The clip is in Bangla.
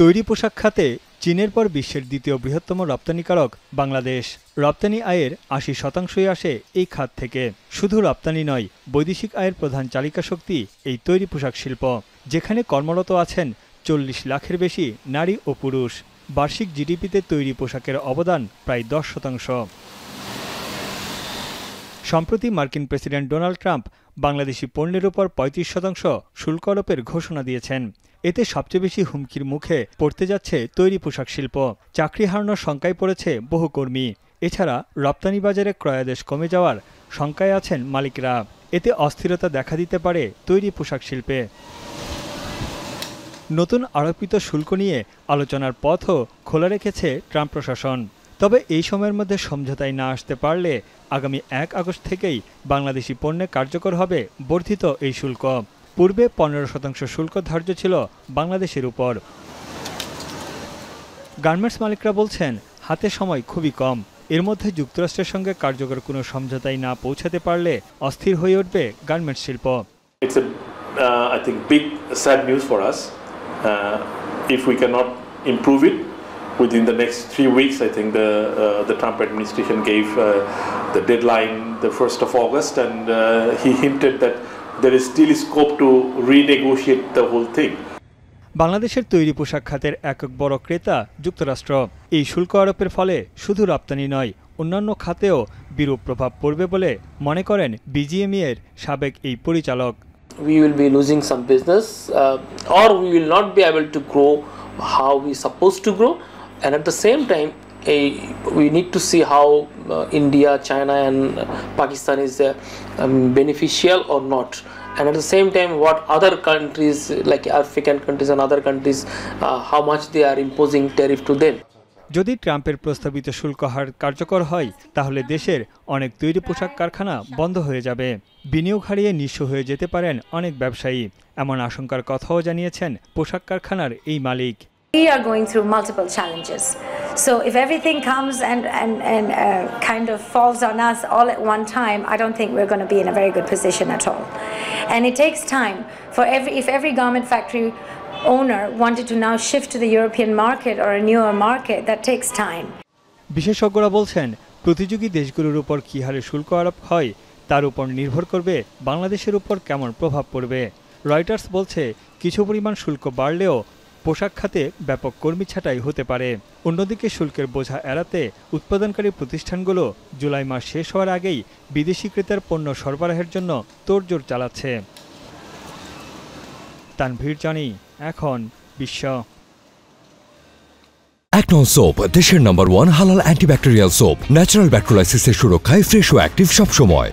তৈরি পোশাক খাতে চীনের পর বিশ্বের দ্বিতীয় বৃহত্তম রপ্তানিকারক বাংলাদেশ। রপ্তানি আয়ের ৮০% আসে এই খাত থেকে। শুধু রপ্তানি নয়, বৈদেশিক আয়ের প্রধান চালিকা শক্তি এই তৈরি পোশাক শিল্প, যেখানে কর্মরত আছেন ৪০ লাখের বেশি নারী ও পুরুষ। বার্ষিক জিডিপিতে তৈরি পোশাকের অবদান প্রায় ১০%। সম্প্রতি মার্কিন প্রেসিডেন্ট ডোনাল্ড ট্রাম্প বাংলাদেশি পণ্যের উপর ৩৫% শুল্ক আরোপের ঘোষণা দিয়েছেন। এতে সবচেয়ে বেশি হুমকির মুখে পড়তে যাচ্ছে তৈরি পোশাক শিল্প। চাকরি হারানোর শঙ্কায় পড়েছে বহু কর্মী। এছাড়া রপ্তানি বাজারে ক্রয়াদেশ কমে যাওয়ার শঙ্কায় আছেন মালিকরা। এতে অস্থিরতা দেখা দিতে পারে তৈরি পোশাক শিল্পে। নতুন আরোপিত শুল্ক নিয়ে আলোচনার পথও খোলা রেখেছে ট্রাম্প প্রশাসন। তবে এই সময়ের মধ্যে সমঝোতায় না আসতে পারলে আগামী ১ আগস্ট থেকেই বাংলাদেশি পণ্যে কার্যকর হবে বর্ধিত এই শুল্ক। পূর্বে ১৫% শুল্ক ধার্য ছিল বাংলাদেশের উপর। গার্মেন্টস মালিকরা বলছেন, হাতে সময় খুবই কম। এর মধ্যে যুক্তরাষ্ট্রের সঙ্গে কার্যকর কোনো সমঝোতায় না পৌঁছাতে পারলে অস্থির হয়ে উঠবে গার্মেন্টস শিল্প। It's I think big sad news for us. If we cannot improve it within the next 3 weeks, I think the Trump administration gave the deadline the 1st of August, and he hinted that there is still scope to renegotiate the whole thing. বাংলাদেশের তৈরি পোশাক খাতের একক বড় ক্রেতা যুক্তরাষ্ট্র। এই শুল্ক আরোপের ফলে শুধু রপ্তানি নয়, অন্যান্য খাতেও বিরূপ প্রভাব পড়বে বলে মনে করেন বিজিএমইএ এর সাবেক এই পরিচালক। We will be losing some business, or we will not be able to grow how we supposed to grow, and at the same time we need to see how India, China and Pakistan is beneficial or not, and at the same time what other countries like African countries and other countries how much they are imposing tariff to them. যদি ট্রাম্পের প্রস্তাবিত শুল্ক হার কার্যকর হয়, তাহলে দেশের অনেক তৈরি পোশাক কারখানা বন্ধ হয়ে যাবে। বিনিয়োগ হারিয়ে নিঃস্ব হয়ে যেতে পারেন অনেক ব্যবসায়ী। এমন আশঙ্কার কথাও জানিয়েছেন পোশাক কারখানার এই মালিক। We are going through multiple challenges. So if everything comes and kind of falls on us all at one time, I don't think we're going to be in a very good position at all. And it takes time for if every garment factory owner wanted to now shift to the European market or a newer market, that takes time. বিশেষজ্ঞরা বলছেন, প্রতিযোগী দেশগুলোর উপর কী হারে শুল্ক আরোপ হয় তার উপর নির্ভর করবে বাংলাদেশের উপর কেমন প্রভাব পড়বে। রয়টার্স বলছে, কিছু পরিমাণ শুল্ক বাড়লেও পোশাক খাতে ব্যাপক কর্মী ছাঁটাই হতে পারে। অন্যদিকে শুল্কের বোঝা এড়াতে উৎপাদনকারী প্রতিষ্ঠানগুলো জুলাই মাস শেষ হওয়ার আগেই বিদেশি ক্রেতার পণ্য সরবরাহের জন্য তোড়জোড় চালাচ্ছে। তানভীর জানি, এখন বিশ্ব। একনল সোপ, দেশের নম্বর 1 হালাল অ্যান্টিব্যাকটেরিয়াল সোপ। ন্যাচারাল ব্যাকটেরিয়ালাইসিসের সুরক্ষায় ফ্রেশ ও অ্যাক্টিভ সবসময়।